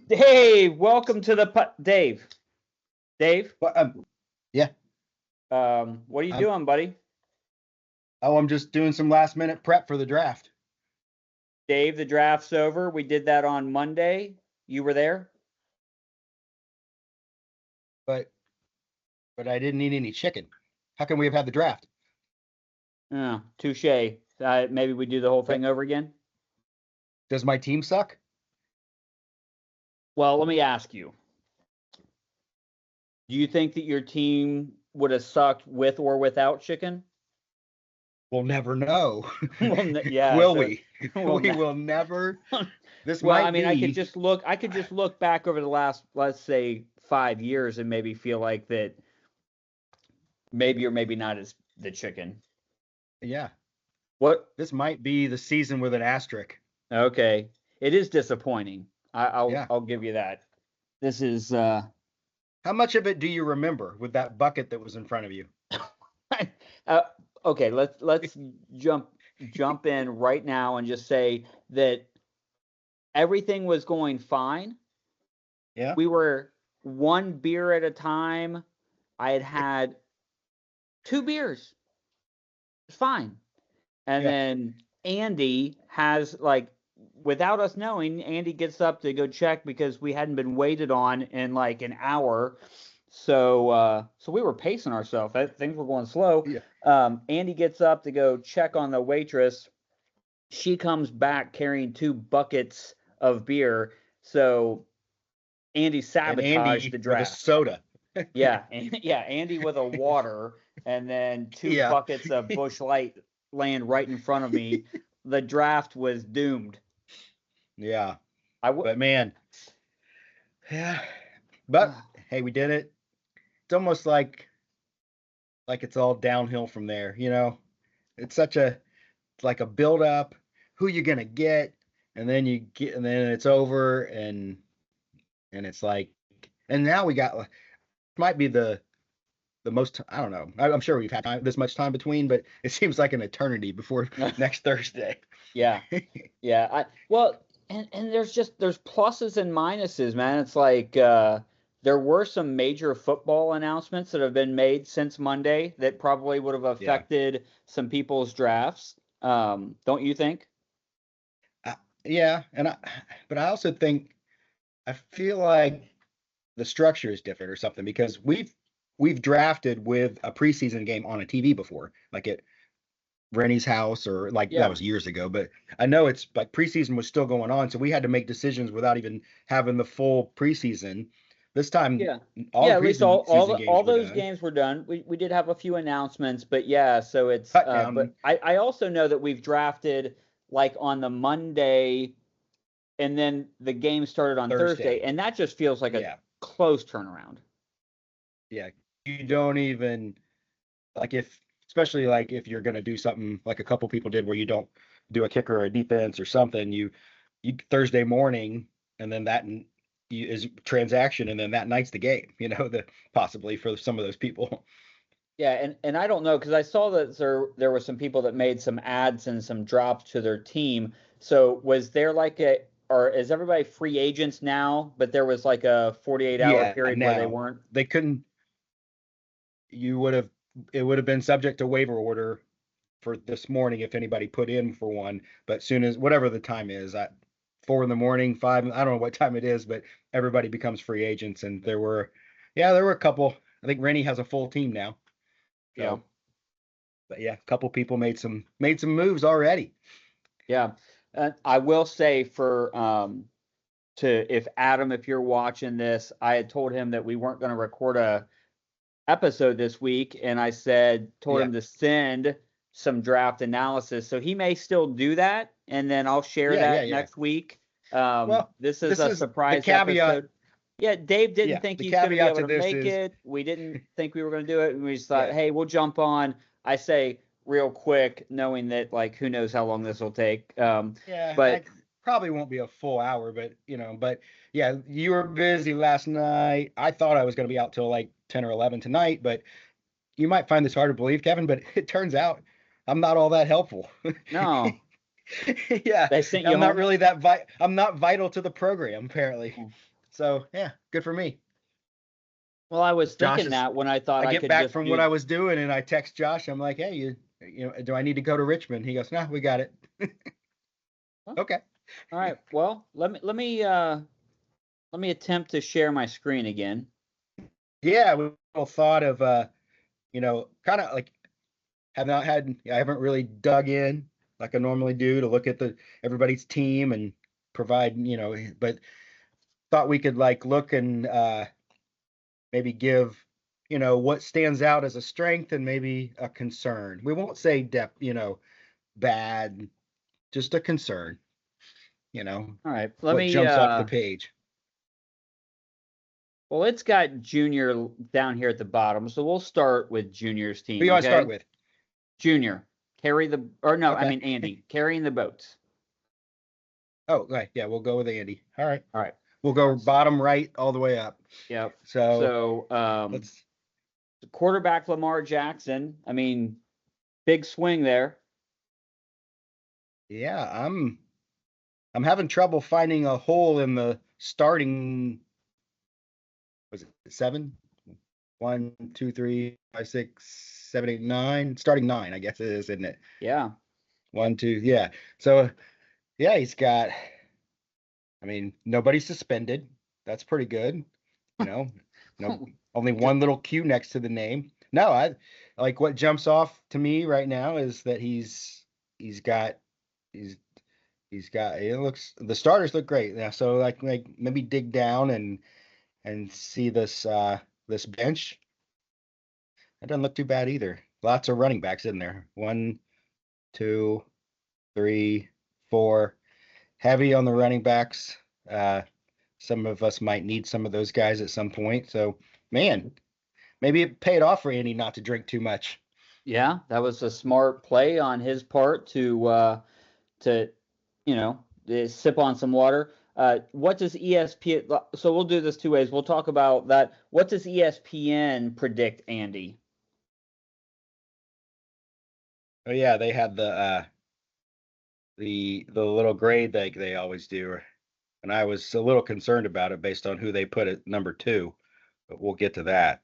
Dave, welcome to the Dave. Dave, But yeah, what are you I'm doing, buddy? I'm just doing some last minute prep for the draft. Dave, the draft's over. We did that on Monday. You were there? But I didn't eat any chicken. How can we have had the draft? Yeah, touche. Maybe we do the whole thing over again. Does my team suck? Well, let me ask you. Do you think that your team would have sucked with or without chicken? We'll never know. Yeah. Will So, we? well, We will never. This well, I might mean, be. I could just look back over the last, let's say, 5 years and maybe feel like that maybe or maybe not is the chicken. Yeah, What? this might be the season with an asterisk. Okay, it is disappointing. I'll Yeah. I'll give you that. This is How much of it do you remember with that bucket that was in front of you? uh, okay. Let's jump in right now and just say that everything was going fine. Yeah. We were one beer at a time. I had two beers. It's fine. And Yeah. then Andy has like without us knowing, Andy gets up to go check because we hadn't been waited on in like an hour. So we were pacing ourselves. Things were going slow. Yeah. Andy gets up to go check on the waitress. She comes back carrying two buckets of beer. So Andy And sabotaged Andy the with a draft. soda. Yeah, yeah, Andy with a water and then two Yeah. buckets of Bush Light laying right in front of me. The draft was doomed. Yeah. I w- But man, yeah. But hey, we did it. It's almost like it's all downhill from there, you know. It's such a it's like a build up, who you gonna get, and then it's over, and it's like, and now we got might be the most, I don't know. I'm sure we've had this much time between, but it seems like an eternity before next Thursday. yeah, yeah. And there's pluses and minuses, man. It's like there were some major football announcements that have been made since Monday that probably would have Yeah. affected some people's drafts. Don't you think? Yeah, but I also think I feel like the structure is different or something because we've drafted with a preseason game on a TV before, like at Rennie's house, or like that Yeah. was years ago. But I know it's like preseason was still going on, so we had to make decisions without even having the full preseason. This time, Yeah. all Yeah, the at least all preseason the all games were those done, games were done. We did have a few announcements, but yeah, so it's cut down but I also know that we've drafted like on the Monday and then the game started on Thursday, Thursday. and that just feels like a Yeah, close turnaround. yeah. You don't even like if, especially like if you're gonna do something like a couple people did, where you don't do a kicker or a defense or something, you Thursday morning, and then is transaction, and then that night's the game. You know, the possibly for some of those people. Yeah, and I don't know because I saw that there were some people that made some ads and some drops to their team. So was there like a or is everybody free agents now? But there was like a 48-hour Yeah, period where they now weren't. they couldn't. You would have It would have been subject to waiver order for this morning if anybody put in for one. But soon as whatever the time is, at 4 in the morning, five, I don't know what time it is, but everybody becomes free agents. And there were a couple. I think Rennie has a full team now. Yeah. So, but yeah, a couple people made some moves already. Yeah. I will say for to if Adam, if you're watching this, I had told him that we weren't going to record a episode this week, and I told Yeah, him to send some draft analysis. So he may still do that, and then I'll share yeah, that yeah. next week. Well, This is this a is the surprise caveat. episode. Yeah, Dave didn't Yeah, think the he's going to be caveat able to to this make is, it. We didn't think we were going to do it, and we just thought, yeah, hey, we'll jump on. I say real quick, knowing that like who knows how long this will take. yeah. But I probably won't be a full hour, but but yeah, you were busy last night. I thought I was going to be out till like 10 or 11 tonight, but you might find this hard to believe, Kevin, but it turns out I'm not all that helpful. no, Yeah, they sent you home. I'm not vital to the program, apparently. So yeah, good for me. Well, I was Josh thinking is, that when I thought I I get could back just from do. what I was doing and I text Josh. I'm like, hey, do I need to go to Richmond? He goes, no, we got it. Well, Okay. all right. Well, let me attempt to share my screen again. Yeah, we all thought of, kind of like I haven't really dug in like I normally do to look at everybody's team and provide, but thought we could like look and maybe give, what stands out as a strength and maybe a concern. We won't say depth, bad, just a concern, All right. Let what me jumps off the page. well, it's got Junior down here at the bottom, so we'll start with Junior's Who team, you want to okay? start with? Junior, I Okay. mean Andy, carrying the boats. Oh, right. Yeah, we'll go with Andy. All right. All right. We'll go bottom right all the way up. Yep. So So, let's, quarterback Lamar Jackson. I mean, big swing there. yeah, I'm having trouble finding a hole in the starting. Was it 7? 1, 2, 3, 5, 6, 7, 8, 9. Starting 9, I guess it is, isn't it? Yeah. 1, 2, yeah. So yeah, he's got. I mean, nobody's suspended. That's pretty good. No, only one little Q next to the name. No, I like what jumps off to me right now is that he's got he's it looks the starters look great now. So like maybe dig down and see this bench. That doesn't look too bad either. Lots of running backs in there. 1, 2, 3, 4. Heavy on the running backs. Some of us might need some of those guys at some point. So, man, maybe it paid off for Andy not to drink too much. Yeah, that was a smart play on his part to sip on some water. What does ESPN? So we'll do this two ways. We'll talk about that. What does ESPN predict, Andy? Oh yeah, they had the little grade they always do, and I was a little concerned about it based on who they put at number 2, but we'll get to that.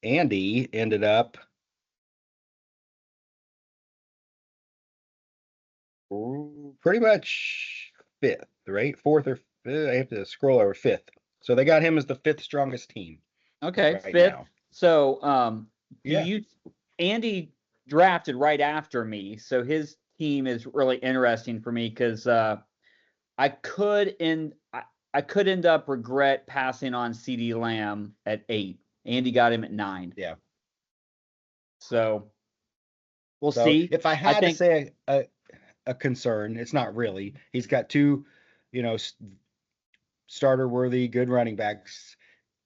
Andy ended up pretty much 5th, right? 4th or 5th. I have to scroll over 5th. So they got him as the 5th strongest team Okay, right 5th. now. So Yeah. Andy drafted right after me, so his team is really interesting for me because I could end up regret passing on CeeDee Lamb at 8. Andy got him at 9. Yeah. So we'll So see. if I had to say a concern, it's not really. He's got 2, starter worthy, good running backs.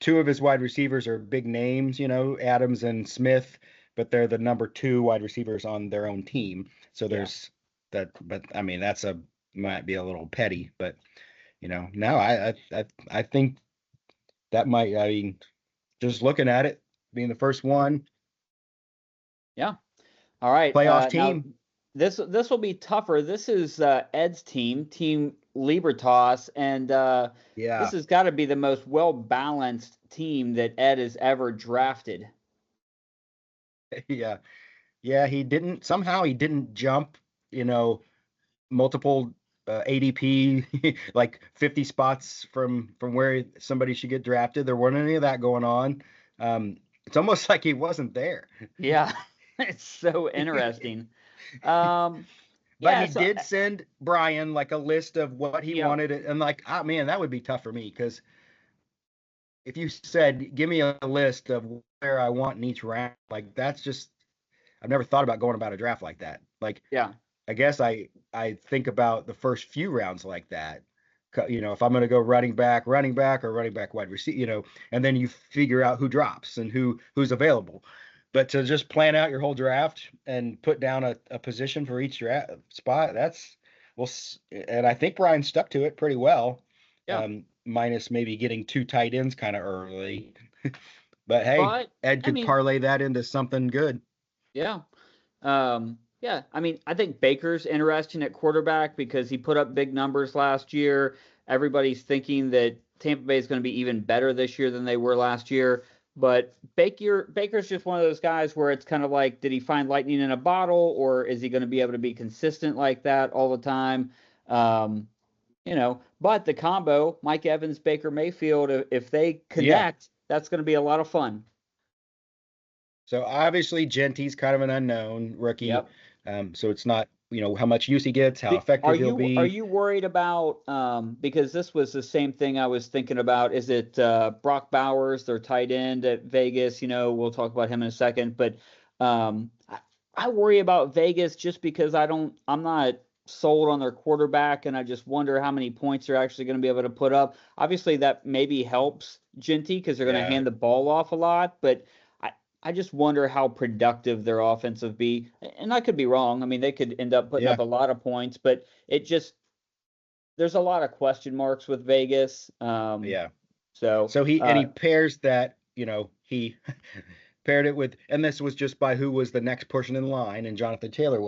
2 of his wide receivers are big names, Adams and Smith, but they're the number 2 wide receivers on their own team. So there's that, but I mean, might be a little petty, but no, I think that might, I mean, just looking at it, being the first one. Yeah. All right. Playoff Now team. this will be tougher. This is Ed's Team Libertas, and Yeah. this has got to be the most well-balanced team that Ed has ever drafted. Yeah. Yeah, he didn't jump, multiple ADP like 50 spots from where somebody should get drafted. There weren't any of that going on. It's almost like he wasn't there. Yeah. It's so interesting. But he So did send Brian like a list of what he wanted, and like, man, that would be tough for me because if you said, give me a list of where I want in each round, like that's just, I've never thought about going about a draft like that. Like, yeah. I guess I think about the first few rounds like that. If I'm going to go running back or running back wide receiver, and then you figure out who drops and who's available. But to just plan out your whole draft and put down a position for each draft spot, and I think Brian stuck to it pretty well. Yeah. Minus maybe getting 2 tight ends kind of early. But hey, Ed could parlay that into something good. Yeah. Yeah, I mean, I think Baker's interesting at quarterback because he put up big numbers last year. Everybody's thinking that Tampa Bay is going to be even better this year than they were last year. But Baker's just one of those guys where it's kind of like, did he find lightning in a bottle, or is he going to be able to be consistent like that all the time? Um, but the combo, Mike Evans, Baker Mayfield, if they connect, that's going to be a lot of fun. So obviously Genty's kind of an unknown rookie. Yep. So it's not, how much use he gets, how effective he'll be. Are you worried about, because this was the same thing I was thinking about, is it Brock Bowers, their tight end at Vegas? We'll talk about him in a second, but I worry about Vegas just because I'm not sold on their quarterback, and I just wonder how many points they're actually going to be able to put up. Obviously, that maybe helps Genty because they're going to hand the ball off a lot, but I just wonder how productive their offense will be. And I could be wrong. I mean, they could end up putting up a lot of points, but there's a lot of question marks with Vegas. So he pairs that, he paired it with, and this was just by who was the next person in line, and Jonathan Taylor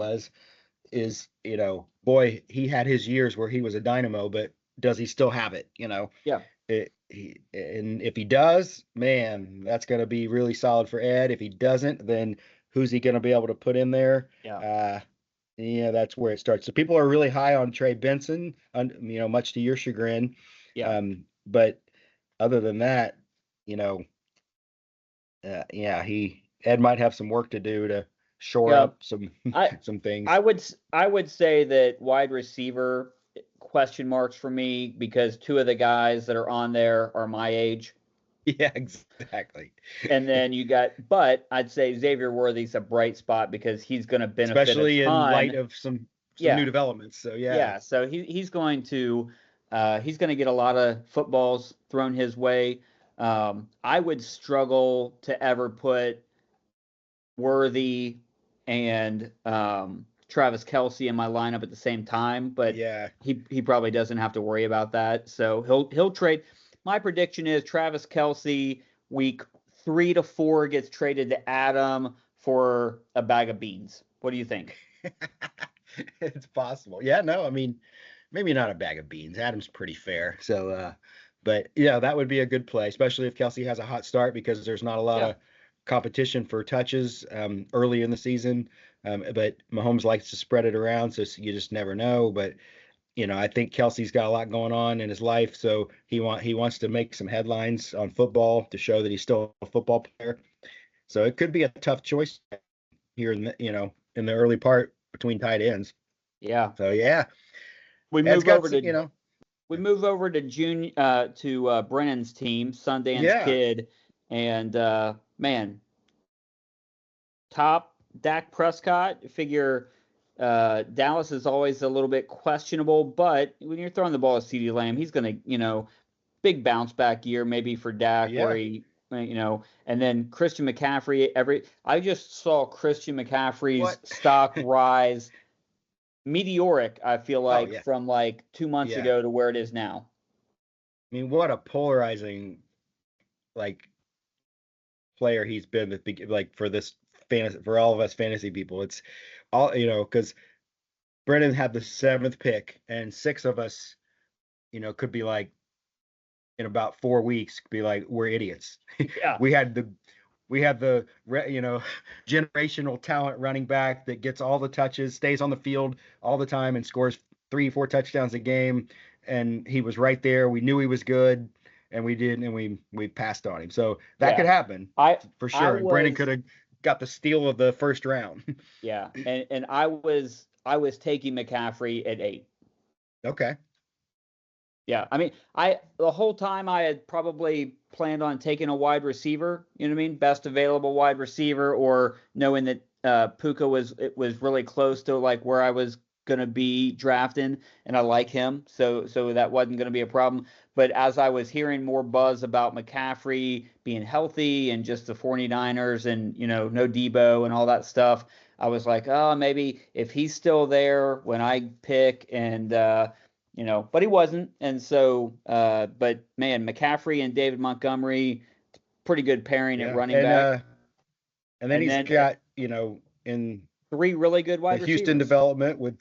boy, he had his years where he was a dynamo, but does he still have it? Yeah. And if he does, man, that's going to be really solid for Ed. If he doesn't, then who's he going to be able to put in there? That's where it starts. So people are really high on Trey Benson, much to your chagrin. Yeah. But other than that, Ed might have some work to do to shore up some things. I would say that wide receiver question marks for me because two of the guys that are on there are my age. Yeah, exactly. And then but I'd say Xavier Worthy's a bright spot because he's going to benefit, especially in light of some new developments. So so he's going to get a lot of footballs thrown his way. I would struggle to ever put Worthy and Travis Kelce in my lineup at the same time, but he probably doesn't have to worry about that. So he'll trade. My prediction is Travis Kelce week 3 to 4 gets traded to Adam for a bag of beans. What do you think? It's possible. Yeah, no, I mean, maybe not a bag of beans. Adam's pretty fair. So, but yeah, that would be a good play, especially if Kelce has a hot start because there's not a lot of competition for touches early in the season. But Mahomes likes to spread it around, so you just never know. But I think Kelce's got a lot going on in his life, so he wants to make some headlines on football to show that he's still a football player. So it could be a tough choice here in the in the early part between tight ends. Yeah. So yeah, we move over to Brennan's team, Sundance Kid, and man, top Dak Prescott. Figure Dallas is always a little bit questionable, but when you're throwing the ball at CeeDee Lamb, he's going to, big bounce back year maybe for Dak where he, and then Christian McCaffrey. I just saw Christian McCaffrey's stock rise meteoric, I feel like, from like 2 months ago to where it is now. I mean, what a polarizing player he's been for this fantasy, for all of us fantasy people. It's all because Brennan had the 7th pick, and 6 of us could be like, in about 4 weeks, be like, we're idiots. Yeah. we had the generational talent running back that gets all the touches, stays on the field all the time, and scores 3-4 touchdowns a game. And he was right there. We knew he was good, and we didn't, and we passed on him. So that could happen for sure. And Brennan could have got the steal of the first round. Yeah, and I was taking McCaffrey at 8. Okay. Yeah, I mean, the whole time I had probably planned on taking a wide receiver. You know what I mean? Best available wide receiver, or knowing that Puka was really close to like where I was gonna be drafting, and I like him, so that wasn't gonna be a problem. But as I was hearing more buzz about McCaffrey being healthy and just the 49ers and no Debo and all that stuff, I was like, oh, maybe if he's still there when I pick, and but he wasn't. And so, but man, McCaffrey and David Montgomery, pretty good pairing at running back. And then he's got, in 3 really good wide receivers. Houston development with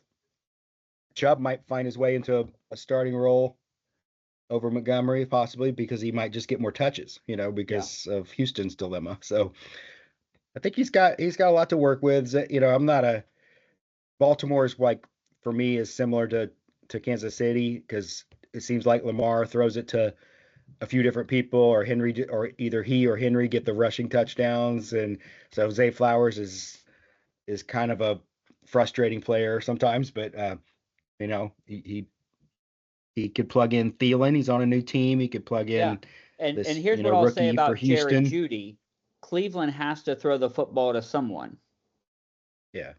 Chubb might find his way into a starting role. over Montgomery, possibly because he might just get more touches, Yeah. because of Houston's dilemma. So I think he's got a lot to work with. I'm not a Baltimore's like for me is similar to Kansas City because it seems like Lamar throws it to a few different people, or or either he or Henry get the rushing touchdowns, and so Zay Flowers is kind of a frustrating player sometimes, but he could plug in Thielen. He's on a new team. He could plug Yeah. in And this, here's what I'll say rookie for about Jerry Houston. Jeudy. Cleveland has to throw the football to someone. Yeah.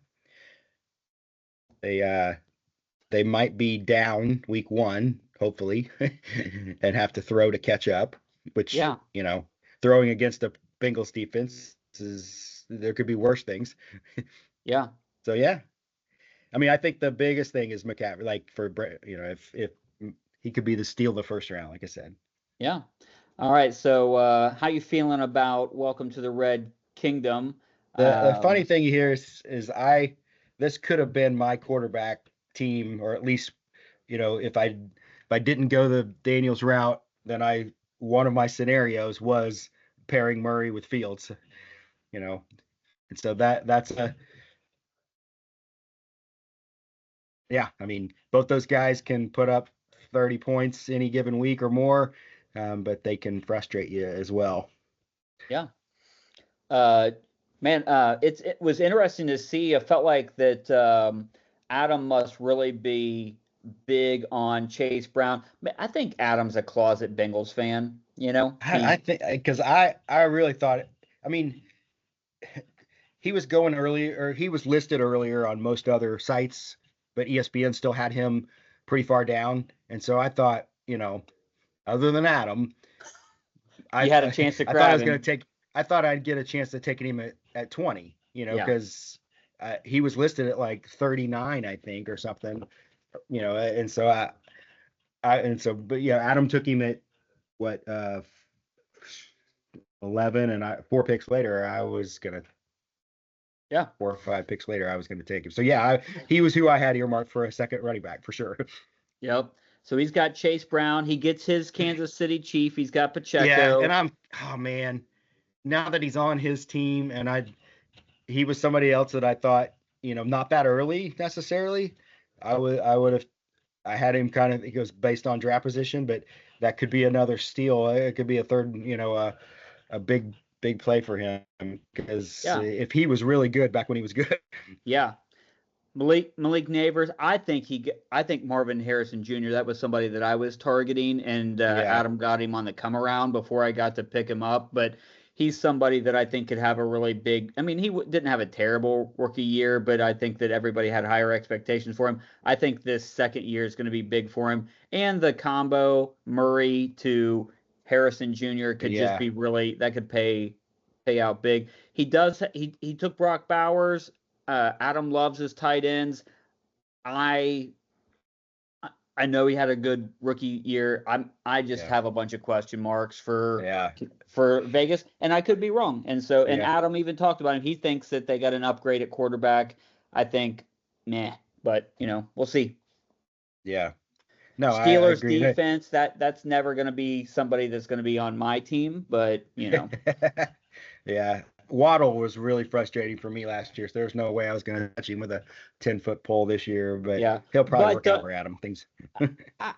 They might be down week 1, hopefully, and have to throw to catch up, which, Yeah. Throwing against the Bengals defense there could be worse things. Yeah. So yeah. I mean, I think the biggest thing is McCaffrey, like if he could be the steal the first round, like I said. Yeah. All right. So how you feeling about Welcome to the Red Kingdom? The funny thing here is this could have been my quarterback team, or at least, if I didn't go the Daniels route, then one of my scenarios was pairing Murray with Fields, and so that's yeah, I mean, both those guys can put up 30 points any given week or more, but they can frustrate you as well. Yeah. Man, it was interesting to see. I felt like that Adam must really be big on Chase Brown. I think Adam's a closet Bengals fan. I think because I really thought, I mean, he was going earlier, or he was listed earlier on most other sites, but ESPN still had him pretty far down, and so I thought, other than Adam, you had a chance to I thought I grab was going him. to take. I thought I'd get a chance to take him at 20, Yeah. because he was listed at like 39, I think, or something, and so but yeah, Adam took him at what 11, and 4 picks later, I was gonna. Yeah. 4 or 5 picks later, I was going to take him. So yeah, he was who I had earmarked for a second running back for sure. Yep. So he's got Chase Brown. He gets his Kansas City Chief. He's got Yeah, Pacheco. and oh man, now that he's on his team, and he was somebody else that I thought, not that early necessarily. I had him kind of, he goes based on draft position, but that could be another steal. It could be a third, a big play for him, because Yeah. if he was really good back when he was good. Yeah. Malik Neighbors. I think Marvin Harrison Jr. That was somebody that I was targeting, and Yeah. Adam got him on the come around before I got to pick him up. But he's somebody that I think could have a really big. I mean, he didn't have a terrible rookie year, but I think that everybody had higher expectations for him. I think this second year is going to be big for him, and the combo Murray to Harrison Jr. could just be really, that could pay out big. He took Brock Bowers. Adam loves his tight ends. I know he had a good rookie year. I just have a bunch of question marks for Vegas, and I could be wrong. And so, and Adam even talked about him. He thinks that they got an upgrade at quarterback. I think, meh, but we'll see. Yeah. No, Steelers I agree. Defense, that's never going to be somebody that's going to be on my team, but Yeah. Waddle was really frustrating for me last year, so there's no way I was going to touch him with a 10-foot pole this year, but he'll probably work out for Adam. Things.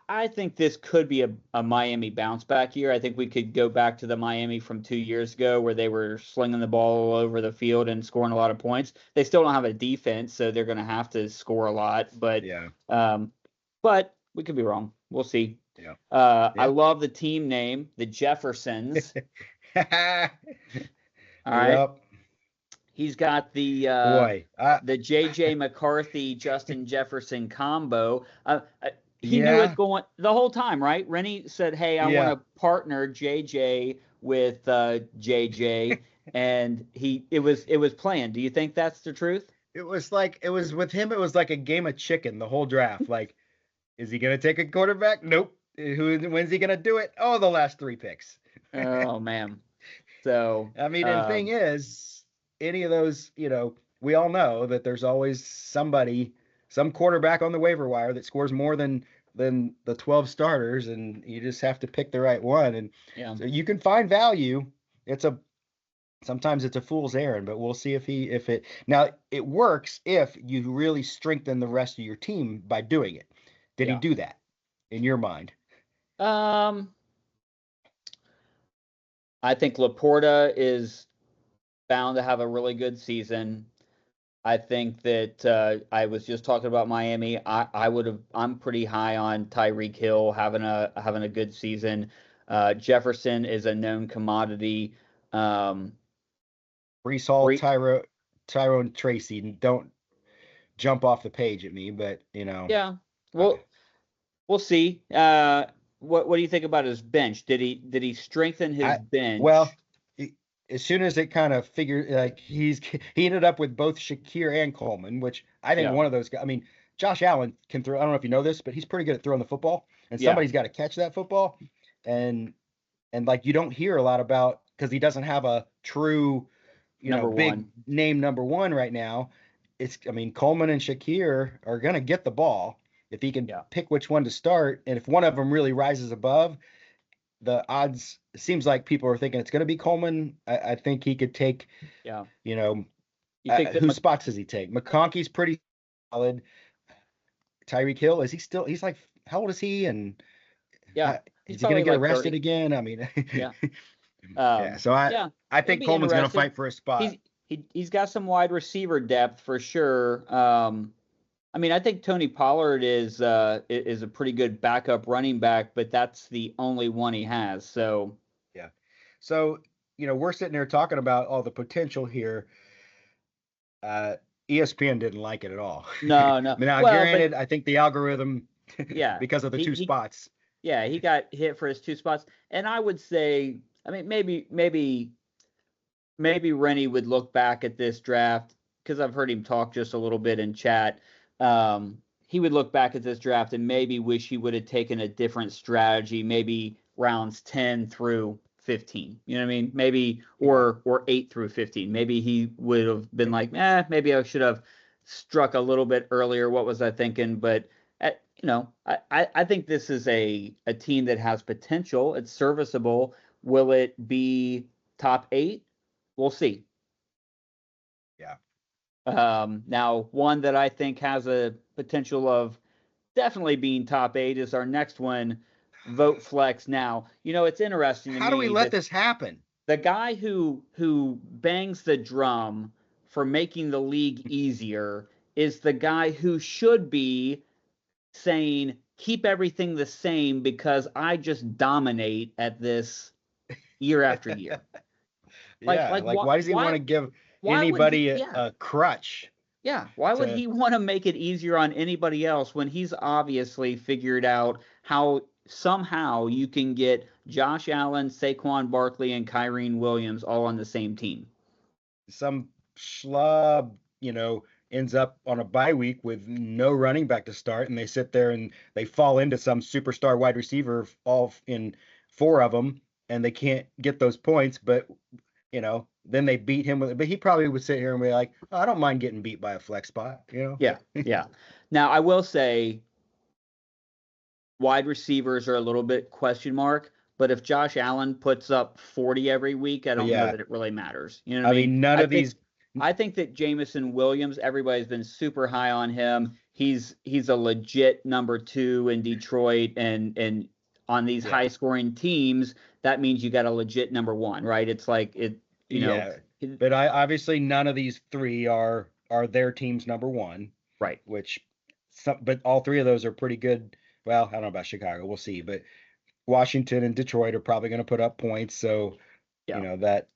I think this could be a Miami bounce back year. I think we could go back to the Miami from 2 years ago where they were slinging the ball all over the field and scoring a lot of points. They still don't have a defense, so they're going to have to score a lot, but but we could be wrong. We'll see. Yeah. I love the team name, the Jeffersons. All right. He's got the JJ McCarthy Justin Jefferson combo. He knew it going the whole time, right? Rennie said, "Hey, I want to partner JJ with JJ," and it was planned. Do you think that's the truth? It was with him. It was like a game of chicken the whole draft. Like, is he gonna take a quarterback? Nope. When's he gonna do it? Oh, the last 3 picks. Oh man. So I mean, and the thing is, any of those, we all know that there's always some quarterback on the waiver wire that scores more than than the 12 starters, and you just have to pick the right one. And Yeah. so you can find value. Sometimes it's a fool's errand, but we'll see if it works if you really strengthen the rest of your team by doing it. Did he Yeah. do that in your mind? I think Laporta is bound to have a really good season. I think that I was just talking about Miami. I'm pretty high on Tyreek Hill having a good season. Jefferson is a known commodity. Um, Brees Hall, Bre- Tyrone Tracy. Don't jump off the page at me, but yeah, I, we'll see. What do you think about his bench? Did he strengthen his I bench? well, as soon as it kind of figured, like he ended up with both Shakir and Coleman, which I think Yeah, one of those guys. I mean, Josh Allen can throw. I don't know if you know this, but he's pretty good at throwing the football, and yeah, somebody's got to catch that football. And like you don't hear a lot about because he doesn't have a true, number big one. name number one right now. I mean, Coleman and Shakir are gonna get the ball if he can Yeah, pick which one to start, and if one of them really rises above the odds, it seems like people are thinking it's going to be Coleman. I think he could take, yeah. you know, You think that whose spots does he take? McConkey's pretty solid. Tyreek Hill, is he still? He's like, how old is he? And yeah, he's is he going to probably get like arrested 30. again? I mean, Yeah. yeah. So I Yeah, I it'll think be Coleman's going to interesting. fight for a spot. He's got some wide receiver depth for sure. I mean, I think Tony Pollard is a pretty good backup running back, but that's the only one he has. So Yeah. So we're sitting there talking about all the potential here. Uh, ESPN didn't like it at all. I no, no. mean, now Well, but granted, I think the algorithm, yeah, because of the two he spots. yeah, he got hit for his two spots, and I would say, I mean, maybe Rennie would look back at this draft because I've heard him talk just a little bit in chat. He would look back at this draft and maybe wish he would have taken a different strategy, maybe rounds 10 through 15. You know what I mean? Maybe Yeah. or 8 through 15. Maybe he would have been like, maybe I should have struck a little bit earlier. What was I thinking? But I think this is a team that has potential. It's serviceable. Will it be top 8? We'll see. Yeah. Now, one that I think has a potential of definitely being top 8 is our next one, Vote Flex. Now, it's interesting to How do we me let that this happen? the guy who bangs the drum for making the league easier is the guy who should be saying keep everything the same because I just dominate at this year after year. Like Yeah, like like why does he want why to give why would he? anybody Yeah. a crutch Yeah, why would to he want to make it easier on anybody else when he's obviously figured out how somehow you can get Josh Allen, Saquon Barkley, and Kyrene Williams all on the same team? some schlub, ends up on a bye week with no running back to start, and they sit there and they fall into some superstar wide receiver all in four of them, and they can't get those points, but then they beat him with it. But he probably would sit here and be like, oh, I don't mind getting beat by a flex spot. Yeah, yeah. Now I will say wide receivers are a little bit question mark, but if Josh Allen puts up 40 every week, I But don't know yeah, that it really matters. You know what I I mean? mean, none I of think these. I think that Jamison Williams, everybody's been super high on him. He's a legit number 2 in Detroit, and on these Yeah, high scoring teams, that means you got a legit number 1, right? It's like you know, yeah. it- But I obviously none of these three are their team's number one, right. which but all three of those are pretty good. Well, I don't know about Chicago. We'll see. But Washington and Detroit are probably going to put up points. So, Yeah. that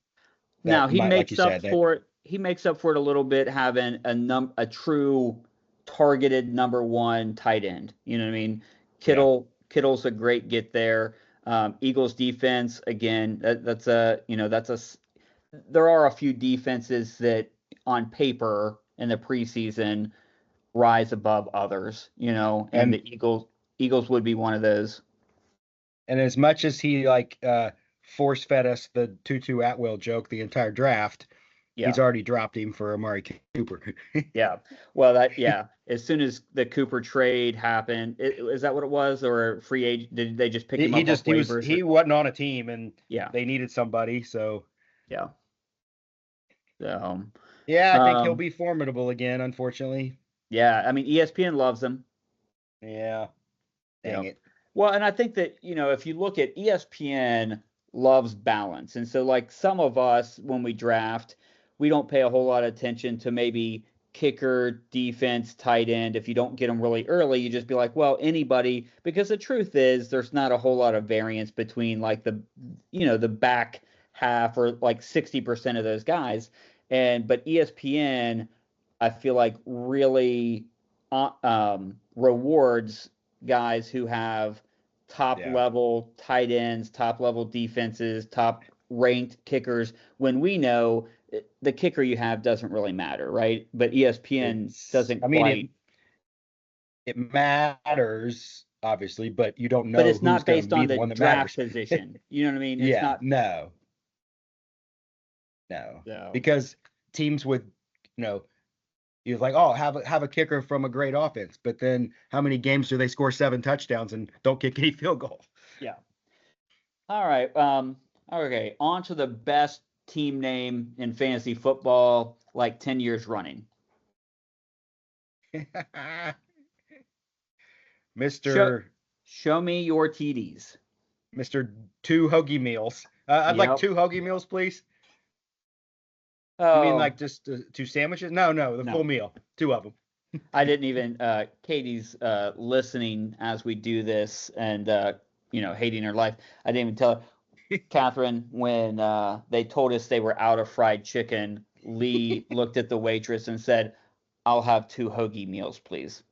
Now he might, like you makes up said, that for it. He makes up for it a little bit having a true targeted number 1 tight end. You know what I mean? yeah. Kittle's a great get there. Eagles defense again. There are a few defenses that on paper in the preseason rise above others. And And the Eagles would be one of those. as much as he like force fed us the Tutu Atwell joke the entire draft, Yeah. He's already dropped him for Amari Cooper. Yeah. Well, yeah. As soon as the Cooper trade happened, is that what it was, or free agent? Did they just pick him up off waivers? He wasn't on a team, and Yeah. they needed somebody. So Yeah. So, yeah, I think he'll be formidable again. Unfortunately. Yeah. I mean, ESPN loves him. Yeah. Dang it. Well, and I think that, if you look at ESPN loves balance. And so like some of us when we draft, we don't pay a whole lot of attention to maybe kicker, defense, tight end. If you don't get them really early, you just be like, well, anybody, because the truth is there's not a whole lot of variance between like the back half or like 60% of those guys. But ESPN, I feel like really rewards guys who have top level tight ends, top level defenses, top ranked kickers, when we know the kicker you have doesn't really matter, right? But ESPN doesn't quite. It matters, obviously, but you don't know. But it's not who's based on the the draft position. You know what I mean? It's not. No. So. Because teams would, you're like, oh, have a kicker from a great offense, but then how many games do they score 7 touchdowns and don't kick any field goals? Yeah. All right. Okay. On to the best team name in fantasy football, like 10 years running. Mr. Show me your TDs. Mr. 2 hoagie meals. I'd like 2 hoagie meals, please. You mean like just 2 sandwiches? No, the full meal. 2 of them. I didn't even, Katie's listening as we do this and, hating her life. I didn't even tell her. Catherine, when they told us they were out of fried chicken, Lee looked at the waitress and said, I'll have 2 hoagie meals, please.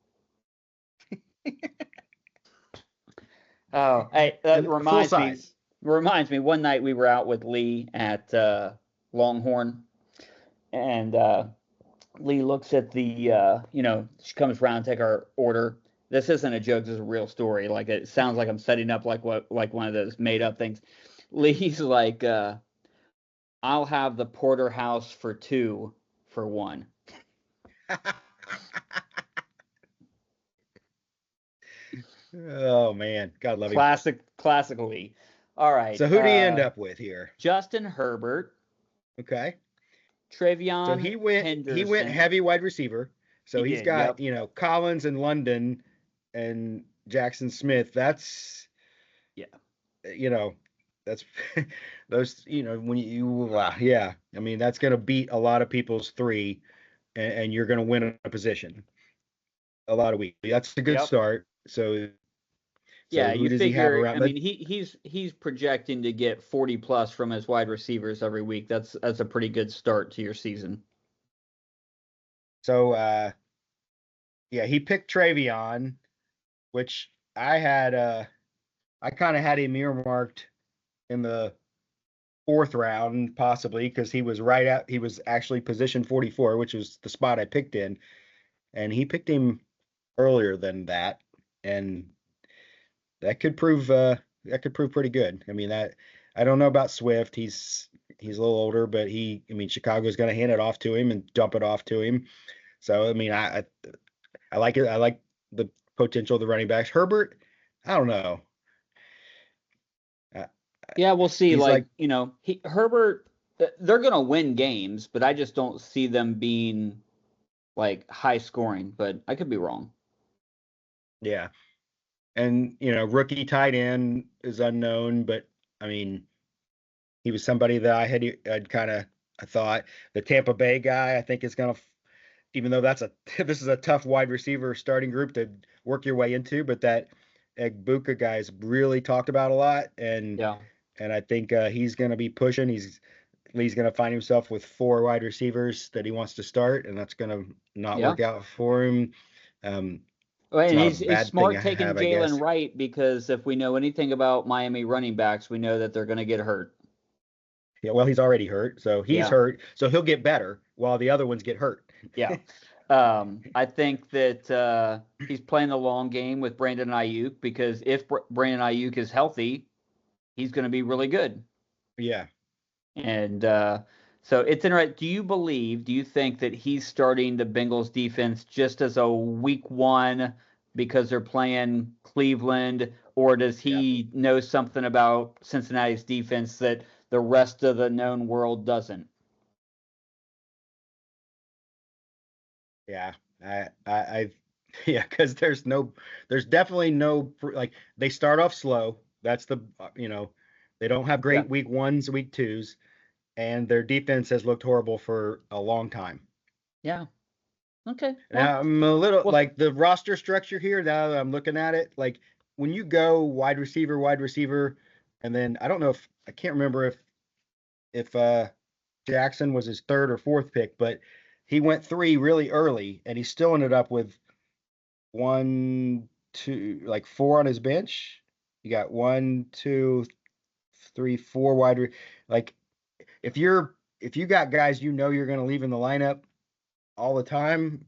Oh, hey, that reminds me, one night we were out with Lee at Longhorn, and Lee looks at the, she comes around to take our order. This isn't a joke. This is a real story. Like, it sounds like I'm setting up like one of those made up things. Lee's like, I'll have the porterhouse for 2 for 1. Oh man, God love you. Classically. All right. So who do you end up with here? Justin Herbert. Okay. Trevion. So he went heavy wide receiver. So he's got, Collins and London and Jackson Smith. That's that's those, when I mean, that's going to beat a lot of people's 3 and you're going to win a position a lot of weeks. That's a good start. So you figure. I mean, he's projecting to get 40 plus from his wide receivers every week. That's a pretty good start to your season. So he picked Trevion, which I kind of had him earmarked in the 4th round, possibly, because he was actually position 44, which was the spot I picked in, and he picked him earlier than that, and that could prove pretty good. I mean, that I don't know about Swift. He's a little older, but Chicago's going to hand it off to him and dump it off to him. So I mean, I like it. I like the potential of the running backs. Herbert, I don't know. Yeah, we'll see. Herbert, they're going to win games, but I just don't see them being like high scoring. But I could be wrong. Yeah. And, rookie tight end is unknown, but I mean, he was somebody that I thought the Tampa Bay guy, I think is going to, even though this is a tough wide receiver starting group to work your way into, but that Egbuka guy is really talked about a lot. And I think he's going to be pushing. Lee's going to find himself with 4 wide receivers that he wants to start, and that's going to not work out for him. Well, and he's smart taking Jalen Wright, because if we know anything about Miami running backs, we know that they're going to get hurt. Yeah, well, he's already hurt, so he's hurt, so he'll get better while the other ones get hurt. Yeah. I think that he's playing the long game with Brandon Ayuk, because if Brandon Ayuk is healthy, he's going to be really good. Yeah. And So it's interesting. Do you think that he's starting the Bengals defense just as a week one because they're playing Cleveland, or does Yeah. he know something about Cincinnati's defense that the rest of the known world doesn't? Yeah. I yeah, because there's definitely no, like, they start off slow. That's they don't have Yeah. great week ones, week twos, and their defense has looked horrible for a long time. Yeah. Okay. Well, Now I'm a little well, like the roster structure here. Now that I'm looking at it, like when you go wide receiver, and then I don't know if I can't remember if Jackson was his third or fourth pick, but he went three really early, and he still ended up with one, two, like four on his bench. You got one, two, three, four like if you got guys you're going to leave in the lineup all the time,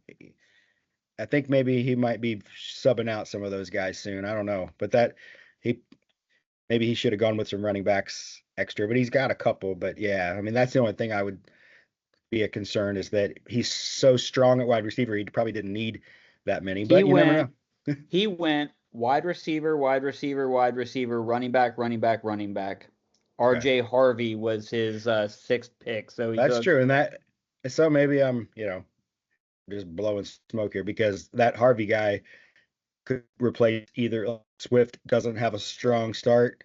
I think maybe he might be subbing out some of those guys soon. I don't know, but he maybe he should have gone with some running backs extra, but he's got a couple. But yeah, I mean that's the only thing I would be a concern is that he's so strong at wide receiver. He probably didn't need that many, he but you never went know. he went wide receiver, wide receiver, wide receiver, running back, running back, running back. Okay, RJ Harvey was his sixth pick, so he that's took. true, and so maybe I'm just blowing smoke here because that Harvey guy could replace either Swift doesn't have a strong start.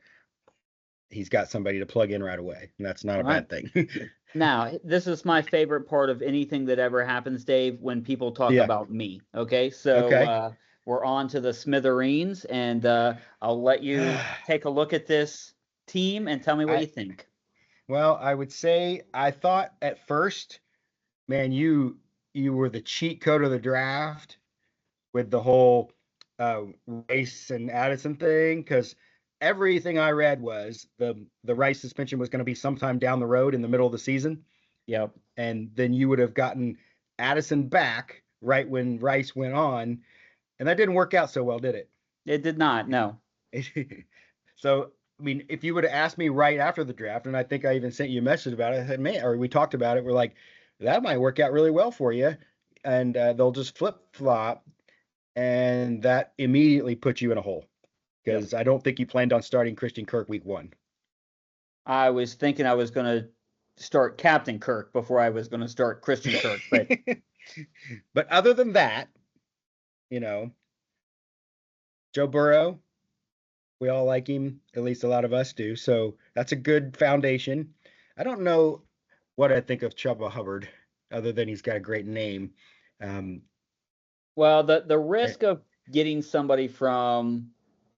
He's got somebody to plug in right away, and that's not All a right. bad thing. Now, this is my favorite part of anything that ever happens, Dave, when people talk Yeah. about me. Okay, so Okay. we're on to the smithereens, and I'll let you take a look at this team and tell me what you I think. well, I would say I thought at first, man, you were the cheat code of the draft with the whole Rice and Addison thing because everything I read was the Rice suspension was going to be sometime down the road in the middle of the season, Yep, and then you would have gotten Addison back right when Rice went on, and that didn't work out so well, did it? it did not. No. So, I mean, if you would have asked me right after the draft, and I think I even sent you a message about it, I said, man, or we talked about it, we're like, that might work out really well for you. And they'll just flip flop, and that immediately puts you in a hole Yep. because I don't think you planned on starting Christian Kirk week one. I was thinking I was going to start Captain Kirk before I was going to start Christian Kirk, but But other than that, you know, Joe Burrow, we all like him, at least a lot of us do. So that's a good foundation. I don't know what I think of Chuba Hubbard, other than he's got a great name. Um, well, the eh, risk of getting somebody from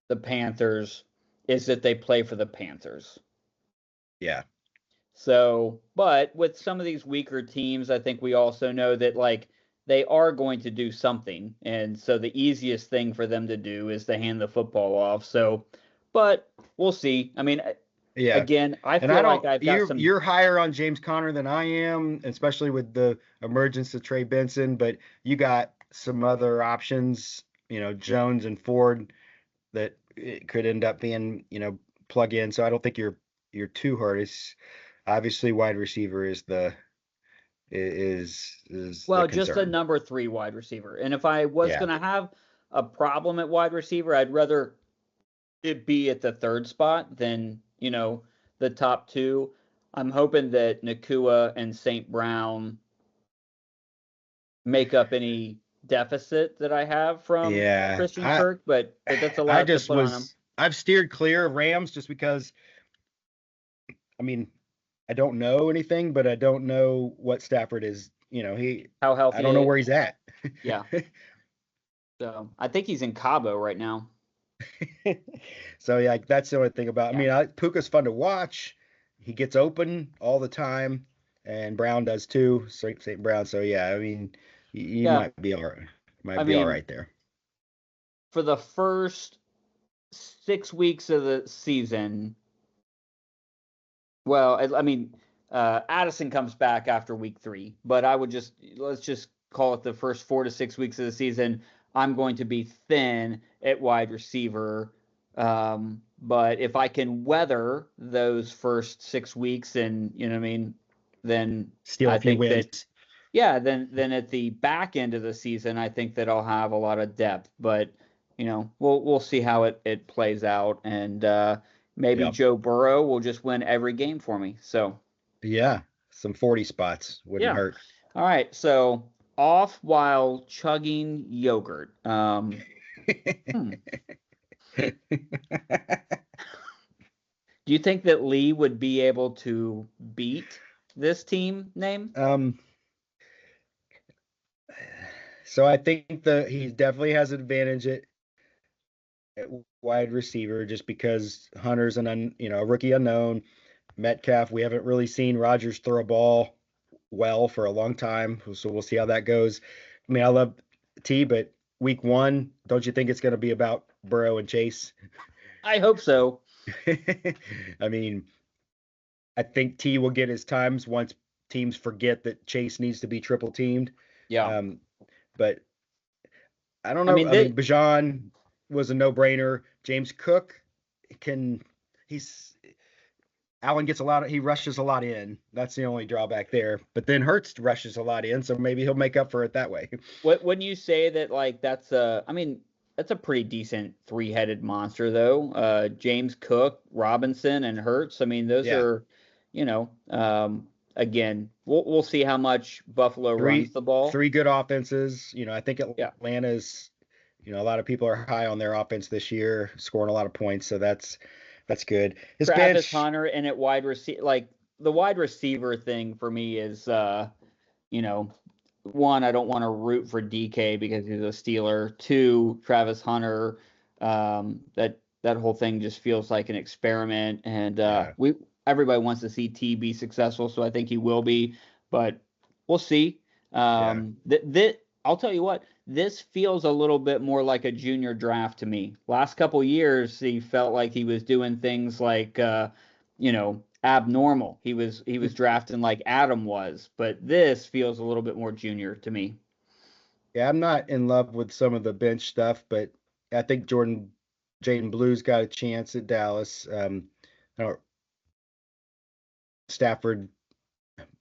the Panthers is that they play for the Panthers. yeah, So, but with some of these weaker teams, I think we also know that like they are going to do something. And so the easiest thing for them to do is to hand the football off. So, but we'll see. I mean, yeah. again, I And I feel like don't. I've got some. You're higher on James Conner than I am, especially with the emergence of Trey Benson. But you got some other options, Jones and Ford, that it could end up being, plug in. So I don't think you're too hard. It's obviously wide receiver is the Well, just a concern. number three wide receiver. And if I was Yeah. going to have a problem at wide receiver, I'd rather it be at the third spot than, the top two. I'm hoping that Nakua and St. Brown make up any deficit that I have from Yeah. Christian Kirk, but that's a I lot to just put on him. I've steered clear of Rams just because I mean, I don't know anything, but I don't know what Stafford is, How I healthy don't know he is. where he's at. Yeah. So I think he's in Cabo right now. So yeah, that's the only thing about. I Yeah. mean, Puka's fun to watch. He gets open all the time, and Brown does too. St. Brown. So yeah, I mean, you Yeah. might be all right. I Might be all mean, right there. for the first 6 weeks of the season, well, I mean, Addison comes back after week 3, but let's just call it the first 4 to 6 weeks of the season. I'm going to be thin at wide receiver. But if I can weather those first 6 weeks and, what I mean, then Steal I a few think wins. that yeah, then at the back end of the season, I think that I'll have a lot of depth. But we'll see how it plays out, and maybe Yep. Joe Burrow will just win every game for me. So Yeah. Some 40 spots wouldn't yeah. hurt. All right. So off while chugging yogurt. Hmm. Do you think that Lee would be able to beat this team name? So I think that he definitely has an advantage at wide receiver just because Hunter's a rookie unknown. Metcalf, we haven't really seen Rodgers throw a ball well for a long time, so we'll see how that goes. I mean, I love T, but week 1, don't you think it's going to be about Burrow and Chase? I hope so. I mean, I think T will get his times once teams forget that Chase needs to be triple teamed. Yeah. But I don't I know. mean, I mean, Bijan was a no-brainer. James Cook he's Allen gets he rushes a lot in. That's the only drawback there. But then Hurts rushes a lot in, so maybe he'll make up for it that way. when you say that, like, that's a pretty decent three-headed monster, though. James Cook, Robinson, and Hurts. I mean, those Yeah. are, again, we'll see how much Buffalo runs the ball. Three good offenses. I think Yeah. Atlanta's, a lot of people are high on their offense this year, scoring a lot of points, so that's good. His Travis bench, Hunter and at wide receiver, like the wide receiver thing for me is, one, I don't want to root for DK because he's a Steeler. Two, Travis Hunter, that whole thing just feels like an experiment, and everybody wants to see T be successful, so I think he will be, but we'll see. I'll tell you what, this feels a little bit more like a junior draft to me. Last couple years, he felt like he was doing things like, abnormal. He was drafting like Adam was, but this feels a little bit more junior to me. Yeah, I'm not in love with some of the bench stuff, but I think Jaden Blue's got a chance at Dallas. Stafford,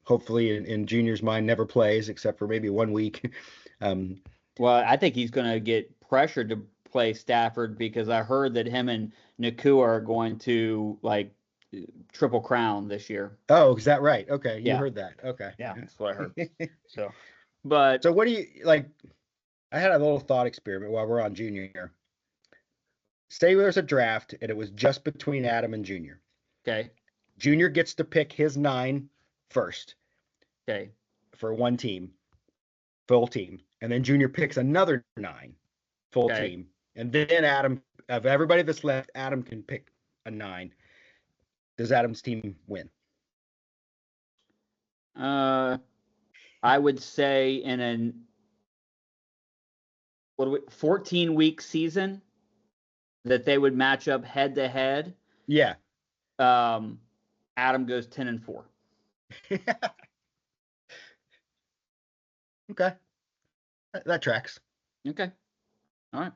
hopefully in Junior's mind, never plays except for maybe 1 week. Well, I think he's going to get pressured to play Stafford because I heard that him and Nakua are going to Triple Crown this year. Oh, is that right? Okay, you Yeah. heard that. Okay. Yeah, that's what I heard. So what do you like? I had a little thought experiment while we're on Junior. Say there's a draft and it was just between Adam and Junior. Okay. Junior gets to pick his 9 first. Okay. For one team, full team. And then Junior picks another 9, full team. And then Adam, of everybody that's left, Adam can pick a 9. Does Adam's team win? I would say in an 14-week season that they would match up head to head. Yeah. Adam goes 10-4. Okay. That tracks. Okay. All right.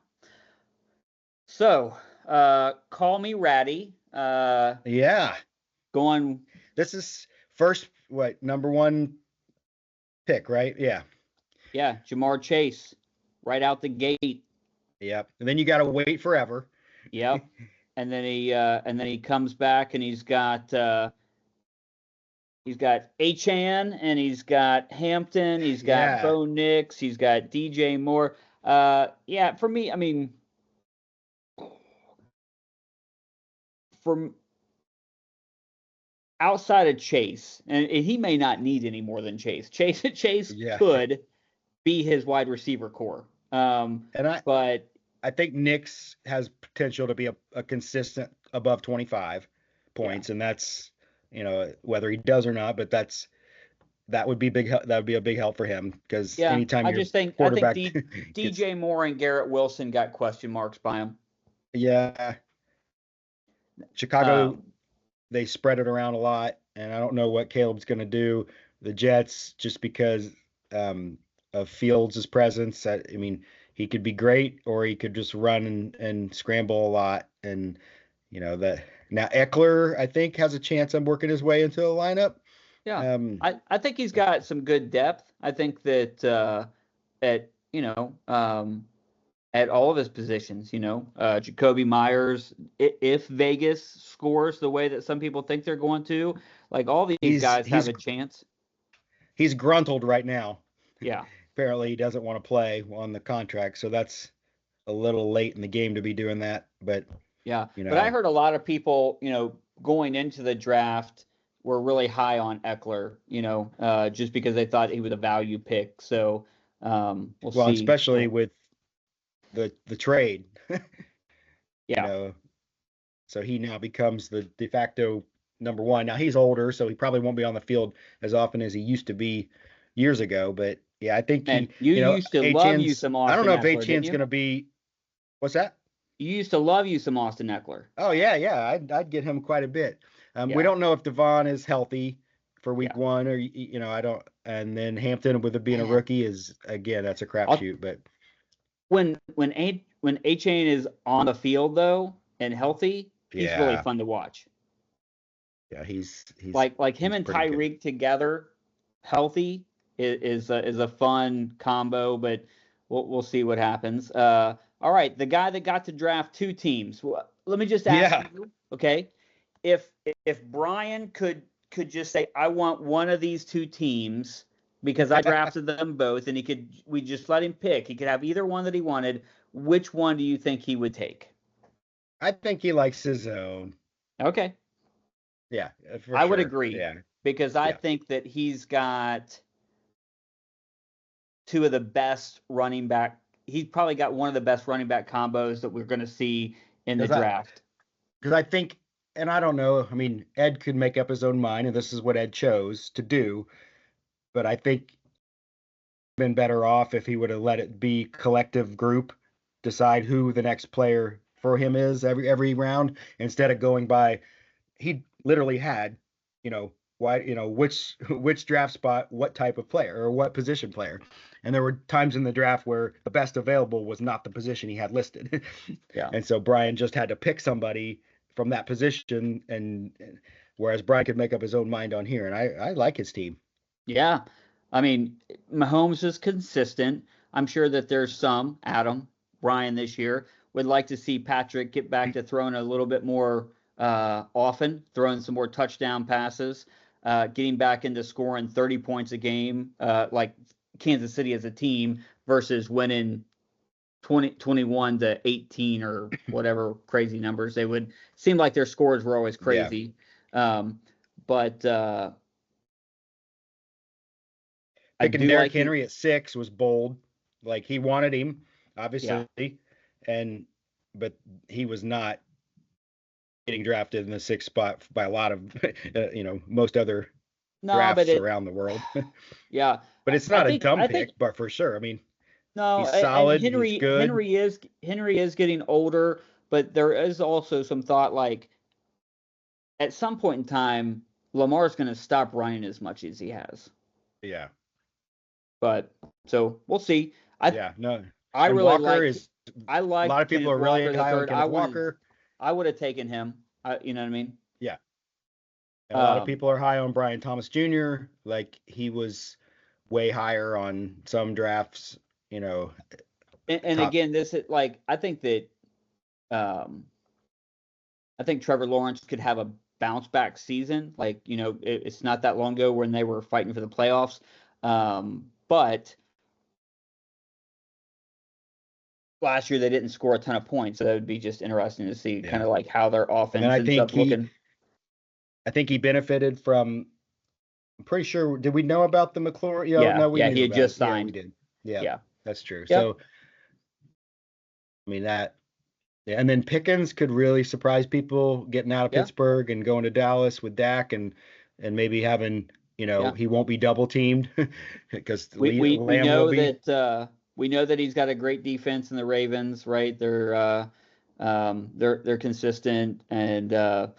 So, call me Ratty. Yeah. Going. This is first, number 1 pick, right? Yeah. Yeah, Jamar Chase, right out the gate. Yep. And then you got to wait forever. Yep. And then he comes back and he's got Achane and he's got Hampton, he's got Bo Nix, he's got DJ Moore. For me, I mean, from outside of Chase, and he may not need any more than Chase. Chase could be his wide receiver core. But I think Nix has potential to be a consistent above 25 points, and that's whether he does or not, but that would be big. That would be a big help for him because anytime I think DJ Moore and Garrett Wilson got question marks by him. Yeah, Chicago, they spread it around a lot, and I don't know what Caleb's going to do. The Jets, just because of Fields' presence, I mean, he could be great, or he could just run and scramble a lot. And that now Eckler, I think, has a chance of working his way into the lineup. Yeah, Um, I think he's got some good depth. I think that at at all of his positions, Jacoby Myers, if Vegas scores the way that some people think they're going to, like all these he's guys have he's a chance. he's gruntled right now. Yeah, Apparently, he doesn't want to play on the contract, so that's a little late in the game to be doing that. But yeah. you But I know, heard a lot of people, going into the draft were really high on Eckler, just because they thought he was a value pick. So we'll well, see. especially with the trade, you Yeah. know, so he now becomes the de facto number one. Now he's older, so he probably won't be on the field as often as he used to be years ago. But yeah, I think And you used to love you some I don't Austin know if Eckler, didn't Achan's you? going to be. What's that? You used to love you some Austin Eckler. Oh yeah, I'd get him quite a bit. We Yeah. don't know if Devon is healthy for week Yeah. one, or I don't. And then Hampton with it being a Man. rookie is again that's a I'll, crapshoot. But when A-Chain is on the field though and healthy, he's really yeah, fun to watch. yeah, Like him he's and pretty good. Tyreek together, healthy is a fun combo, but we'll see what happens. All right, the guy that got to draft two teams. Let me just ask Yeah, you, okay, if Brian could just say, I want one of these two teams because I drafted them both, and we just let him pick. He could have either one that he wanted. Which one do you think he would take? I think he likes his own. Okay, Yeah, for I would sure. agree Yeah, because I yeah. think that he's got two of the best running back. He's probably got one of the best running back combos that we're going to see in the Because I draft. because I think, and I don't know. I mean, Ed could make up his own mind, and this is what Ed chose to do. But I think been better off if he would have let it be collective group decide who the next player for him is every round instead of going by he literally had why which draft spot what type of player or what position player, and there were times in the draft where the best available was not the position he had listed. Yeah. And so Brian just had to pick somebody from that position, and whereas Brian could make up his own mind on here, and I like his team. Yeah. I mean, Mahomes is consistent. I'm sure that there's some, Adam, Brian this year, would like to see Patrick get back to throwing a little bit more often, throwing some more touchdown passes, getting back into scoring 30 points a game, like Kansas City as a team, versus winning 21 to 18 or whatever crazy numbers. They would seem like their scores were always Yeah, crazy. But I picking do Derrick like it. Henry at 6 was bold. Like he wanted him, Yeah. obviously, and but he was not getting drafted in the 6th spot by a lot of most other No, but drafts it, around the world. yeah, But it's I not a think, dumb I think, pick, but for sure. I mean, no, he's and solid, he's good. Henry is getting older, but there is also some thought like at some point in time, Lamar's going to stop running as much as he has. Yeah, But so we'll see. I yeah, no. I And really Walker like is I a lot like of people Kenneth are really Walker the high on third. Kenneth Walker. I would have taken him. You know what I mean? Yeah, and a lot of Um, people are high on Brian Thomas Jr. Like he was way higher on some drafts. You know, and top. again, this is like um, I think Trevor Lawrence could have a bounce back season. Like, it's not that long ago when they were fighting for the playoffs. But last year they didn't score a ton of points. So that would be just interesting to see kind Yeah, of like how their and then offense ends up looking. I think he benefited from. I'm pretty sure. Did we know about the McLaurin? Yeah. No, we Yeah. He knew had about it. just Yeah, we signed. did. Yeah, Yeah. that's true. Yep. So, I mean that. Yeah, and then Pickens could really surprise people getting out of Yeah. Pittsburgh and going to Dallas with Dak, and maybe having Yeah. he won't be double teamed because We Lamb will know be. that he's got a great defense in the Ravens, right? They're consistent and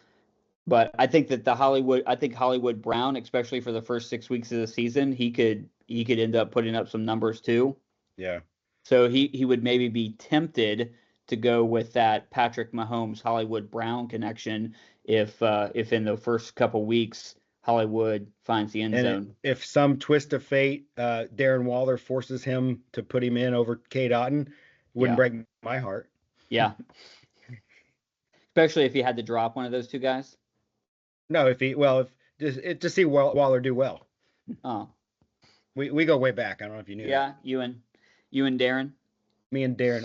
but I think Hollywood Brown, especially for the first 6 weeks of the season, he could end up putting up some numbers too. Yeah, So he would maybe be tempted to go with that Patrick Mahomes Hollywood Brown connection if in the first couple weeks Hollywood finds the end And zone. if some twist of fate, Darren Waller forces him to put him in over Cade Otton, wouldn't Yeah. break my heart. Yeah. Especially if you had to drop one of those two guys. No, if to see Waller do well. Oh. We go way back. I don't know if you knew that. Yeah, you and Darren. Me and Darren,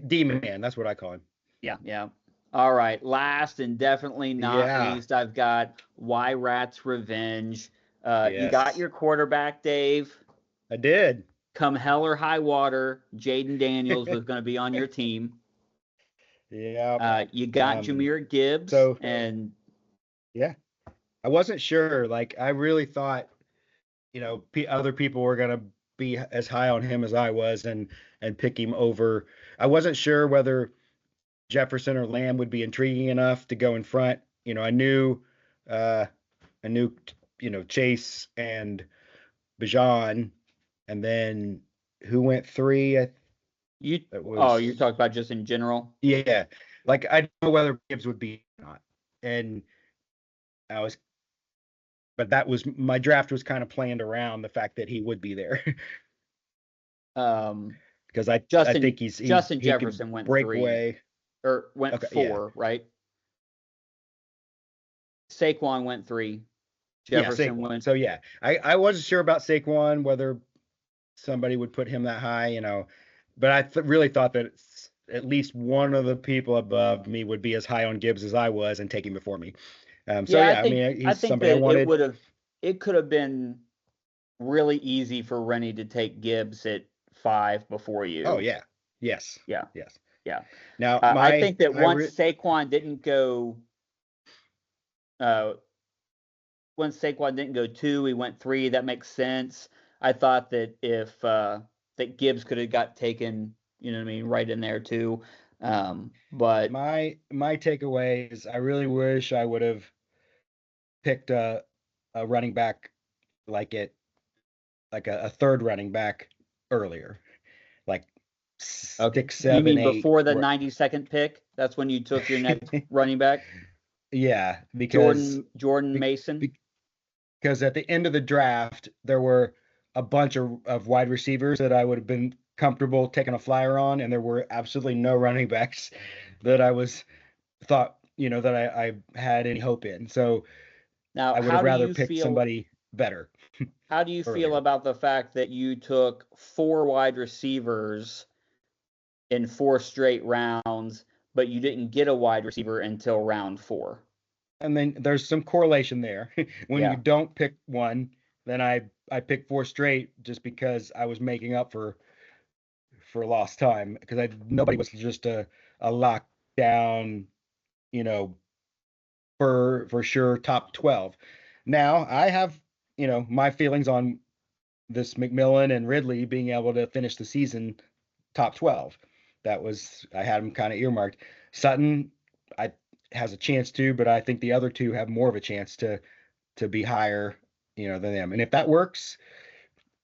D-Man, that's what I call him. Yeah. All right. Last and definitely not least, I've got Y-Rats Revenge. You got your quarterback, Dave. I did. Come hell or high water, Jaden Daniels was going to be on your team. Yeah. You got Jahmyr Gibbs. And yeah, I wasn't sure. Like, I really thought, other people were going to be as high on him as I was and pick him over. I wasn't sure whether Jefferson or Lamb would be intriguing enough to go in front. I knew Chase and Bijan, and then who went 3? you're talking about just in general? Yeah. Like, I don't know whether Gibbs would be or not. And but my draft was kind of planned around the fact that he would be there. Because I think Justin Jefferson went break 3 away. Or went 4, right? Saquon went 3. Jefferson went. So yeah, I wasn't sure about Saquon, whether somebody would put him that high, but I really thought that at least one of the people above me would be as high on Gibbs as I was and take him before me. He's somebody I wanted. It could have been really easy for Rennie to take Gibbs at 5 before you. Oh yeah. Yes. Yeah. Yes. Yeah. Now I think that once Saquon didn't go, once Saquon didn't go 2, he went 3. That makes sense. I thought that if that Gibbs could have got taken, right in there too. But my takeaway is I really wish I would have picked a running back like a third running back earlier, like 6, 7, you mean 8, before the 92nd pick? That's when you took your next running back? Yeah, because Jordan Mason. Because at the end of the draft, there were a bunch of wide receivers that I would have been comfortable taking a flyer on, and there were absolutely no running backs that I thought that I had any hope in. So now, I would have rather picked somebody better. How do you feel about the fact that you took 4 wide receivers in 4 straight rounds, but you didn't get a wide receiver until round 4? And then there's some correlation there. When you don't pick one, then I picked 4 straight just because I was making up for lost time, because nobody was just a lockdown, for sure top 12. Now I have my feelings on this McMillan and Ridley being able to finish the season top 12. I had them kind of earmarked. Sutton has a chance to, but I think the other two have more of a chance to be higher, than them. And if that works,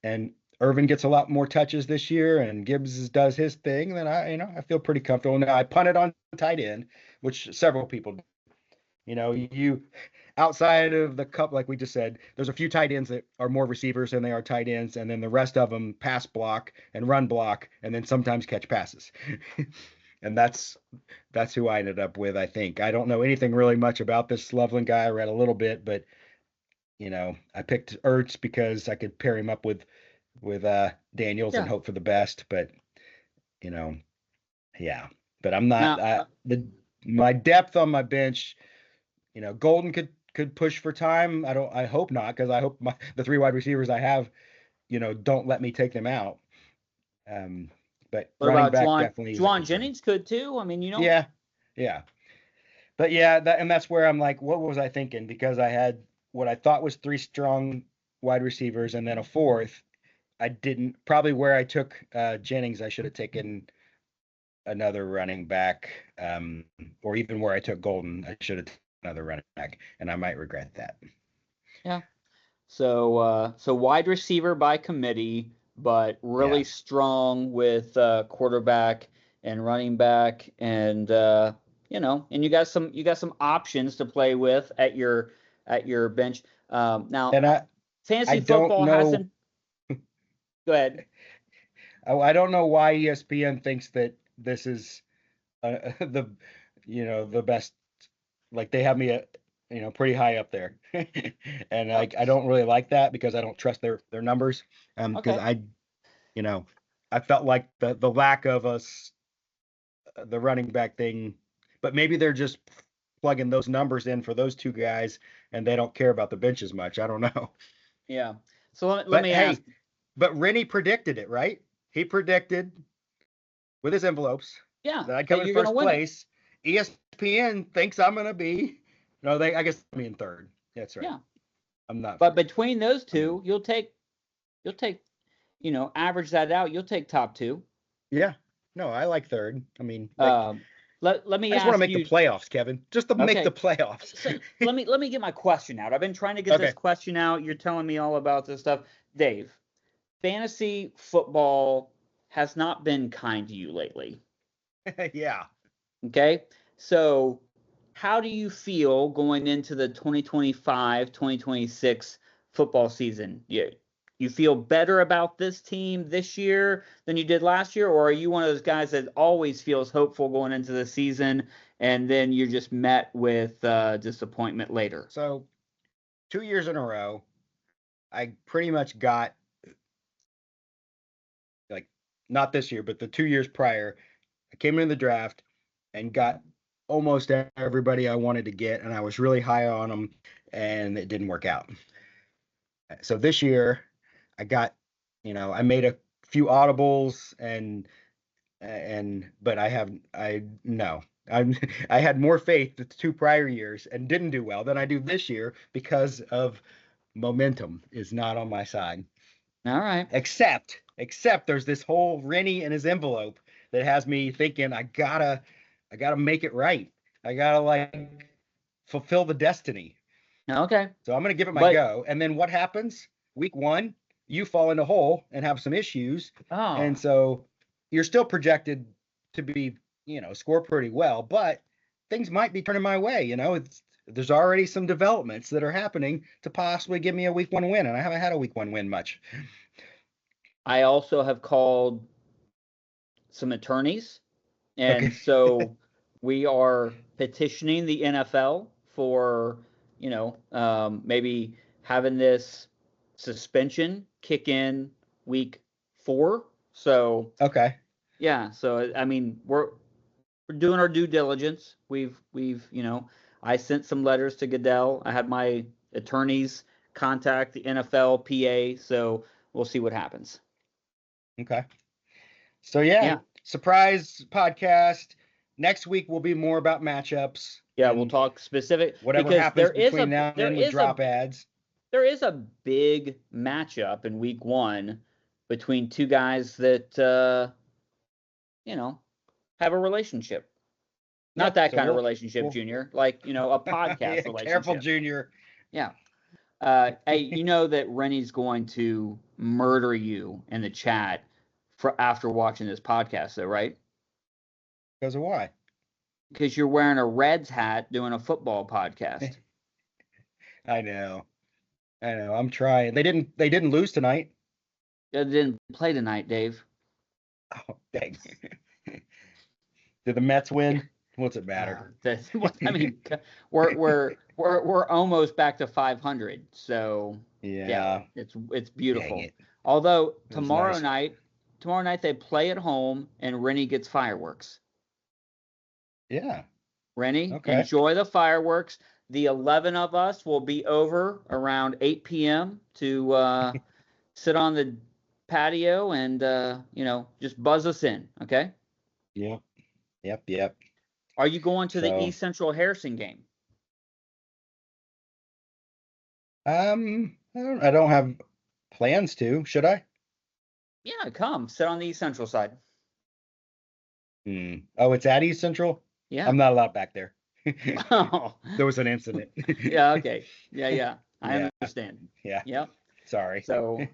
and Irvin gets a lot more touches this year, and Gibbs does his thing, then I feel pretty comfortable. Now I punted on tight end, which several people do. You outside of the cup, like we just said, there's a few tight ends that are more receivers than they are tight ends, and then the rest of them pass block and run block, and then sometimes catch passes. And that's who I ended up with, I think. I don't know anything really much about this Loveland guy. I read a little bit, but I picked Ertz because I could pair him up with Daniels and hope for the best. But But I'm not my depth on my bench. Golden could push for time. I hope not, because I hope the 3 wide receivers I have, don't let me take them out. But what about definitely Juwan Jennings could too. I mean, Yeah. But that's where I'm like, what was I thinking? Because I had what I thought was 3 strong wide receivers and then a 4th. I didn't. Probably where I took Jennings, I should have taken another running back, or even where I took Golden, I should have taken another running back, and I might regret that. Yeah. So wide receiver by committee, but really strong with quarterback and running back, and and you got some options to play with at your at your bench. Now, And I fantasy don't football know. hasn't. Go ahead. I don't know why ESPN thinks that this is the the best. Like they have me at pretty high up there, and I don't really like that because I don't trust their numbers. Because Okay. I felt like the lack of the running back thing, but maybe they're just plugging those numbers in for those two guys, and they don't care about the bench as much. I don't know. Yeah. So let But me ask. hey, but Rennie predicted it, right? He predicted with his envelopes Yeah, that I'd come that in you're gonna first win it. place. ESPN thinks I'm gonna be. No, I guess I'm in third. That's right. Yeah. I'm not But first. between those I mean, two, you'll take, average that out. You'll take top two. yeah. No, I like third. I mean, like, Um, let me I just want to ask make the you. playoffs, Kevin. Just to make the Okay. playoffs. So let me get my question out. I've been trying to get this Okay. question out. You're telling me all about this stuff, Dave. Fantasy football has not been kind to you lately. Yeah. Okay. So, how do you feel going into the 2025-2026 football season? You feel better about this team this year than you did last year, or are you one of those guys that always feels hopeful going into the season and then you're just met with disappointment later? So 2 years in a row, I pretty much got like not this year, but the 2 years prior, I came in the draft and got almost everybody I wanted to get, and I was really high on them, and it didn't work out. So this year, I got, I made a few audibles, but I no, I'm I had more faith the 2 prior years and didn't do well than I do this year because of momentum is not on my side. All right. Except there's this whole Rennie and his envelope that has me thinking I gotta make it right. I gotta like fulfill the destiny. Okay. So I'm gonna give it my But go. And then what happens? Week one, you fall in a hole and have some issues. oh, And so you're still projected to be, score pretty well, but things might be turning my way. There's already some developments that are happening to possibly give me a week one win, and I haven't had a week one win much. I also have called some attorneys, and Okay. so we are petitioning the NFL for, maybe having this suspension kick in week 4. So Okay. yeah, so I mean we're doing our due diligence. We've I sent some letters to Goodell. I had my attorneys contact the NFL PA, so we'll see what happens. Okay. So yeah, Yeah. surprise podcast. Next week will be more about matchups Yeah, we'll and talk specific whatever because happens between now and then with drop ads. there is a big matchup in week 1 between two guys that you know, have a relationship. Yeah. Not that So kind of relationship, we'll Junior, like, a yeah, podcast careful, relationship. Junior. Yeah. Hey, you know that Rennie's going to murder you in the chat for after watching this podcast, though, right? Because of why? Because you're wearing a Reds hat doing a football podcast. I know. I know. I'm trying. They didn't lose tonight. They didn't play tonight, Dave. Oh, dang. Did the Mets win? What's it matter? I mean, we're almost back to 500, so yeah, Yeah. it's Dang beautiful. it. Although It was nice. tomorrow night they play at home and Rennie gets fireworks. Yeah. Rennie, Okay. enjoy the fireworks. The 11 of us will be over around 8 p.m. to sit on the patio and just buzz us in. Okay? Yep. Yep. Yep. Are you going to the So, East Central Harrison game? I don't have plans to. Should I? Yeah, come sit on the East Central side. Oh, it's at East Central? Yeah. I'm not allowed back there. Oh, There was an incident. yeah. Okay. Yeah. I Yeah. understand. Yeah. Yep. Sorry. So,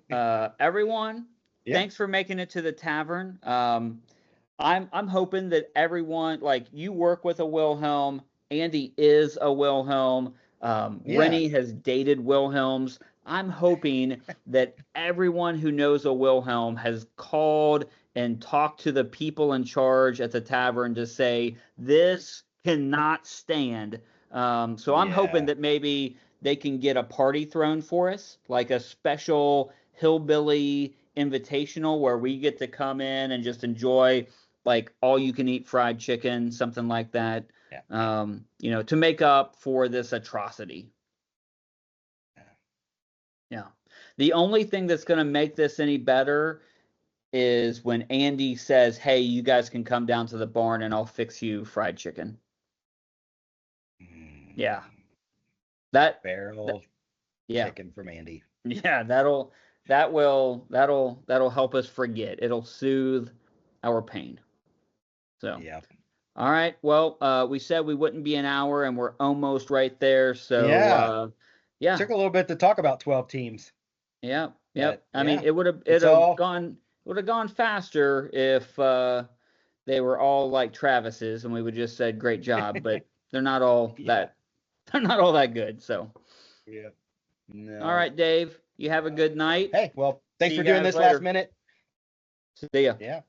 everyone, Yeah. thanks for making it to the tavern. I'm hoping that everyone, like, you work with a Wilhelm. Andy is a Wilhelm. Yeah. Rennie has dated Wilhelms. I'm hoping that everyone who knows a Wilhelm has called and talked to the people in charge at the tavern to say this cannot stand. So I'm hoping Yeah. that maybe they can get a party thrown for us, like a special hillbilly invitational where we get to come in and just enjoy like all you can eat fried chicken, something like that. Yeah. To make up for this atrocity. Yeah. The only thing that's going to make this any better is when Andy says, "Hey, you guys can come down to the barn and I'll fix you fried chicken." Yeah. That, Barrel yeah. chicken from Andy. Yeah, that'll help us forget. It'll soothe our pain. So, Yeah. all right. Well, we said we wouldn't be an hour and we're almost right there. So, Yeah. yeah. Took a little bit to talk about 12 teams. Yeah. Yep. But, I mean, yeah, it would have gone faster if they were all like Travis's and we would just said great job, but they're not all Yeah. they're not all that good. So, Yeah. No. all right, Dave, you have a good night. Hey, well, thanks See for you doing guys this later. last minute. See ya. Yeah.